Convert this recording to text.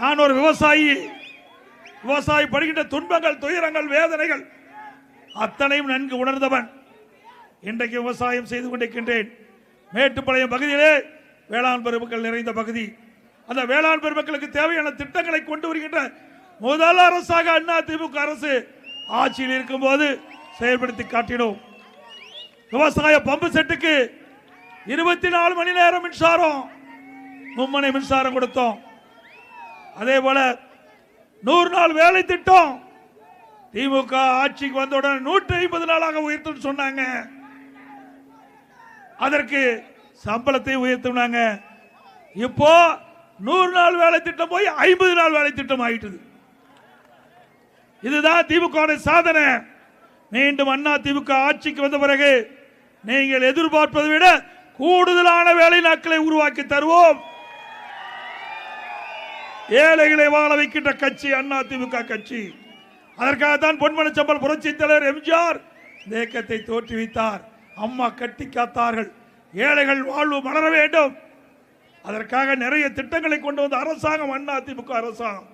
நான் ஒரு விவசாயி படுகின்ற துன்பங்கள், துயரங்கள், வேதனைகள் அத்தனையும் நன்கு உணர்ந்தவன். இன்றைக்கு விவசாயம் செய்து கொண்டிருக்கின்றேன். மேட்டுப்பாளையம் பகுதியிலே வேளாண் பெருமக்கள் நிறைந்த பகுதி. அந்த வேளாண் பெருமக்களுக்கு தேவையான திட்டங்களை கொண்டு வருகின்ற முதல் அரசாக அதிமுக அரசு ஆட்சியில் இருக்கும் போது செயல்படுத்தி காட்டினோம். விவசாய பம்பு செட்டுக்கு 24 மணி நேரம் மின்சாரம், மும்மனை மின்சாரம் கொடுத்தோம். அதே போல 100 நாள் வேலை திட்டம் திமுக ஆட்சிக்கு வந்தவுடன் 150 நாளாக உயர்த்தும் சொன்னாங்க. அதற்கு சம்பளத்தை உயர்த்தினாங்க. இப்போ 100 நாள் வேலை திட்டம் போய் 50 நாள் வேலை திட்டம் ஆயிட்டது. இதுதான் திமுக சாதனை. மீண்டும் அண்ணா திமுக ஆட்சிக்கு வந்த பிறகு நீங்கள் எதிர்பார்ப்பதை விட கூடுதலான வேலை நாட்களை உருவாக்கி தருவோம். ஏழைகளை வாழ வைக்கின்ற கட்சி அண்ணா திமுக கட்சி. அதற்காகத்தான் பொன்மன செம்மல் புரட்சி தலைவர் எம்ஜிஆர் இந்த இயக்கத்தை தோற்றுவித்தார். அம்மா கட்டி காத்தார்கள். ஏழைகள் வாழ்வு மலர வேண்டும். அதற்காக நிறைய திட்டங்களை கொண்டு வந்த அரசாங்கம் அண்ணா திமுக அரசாங்கம்.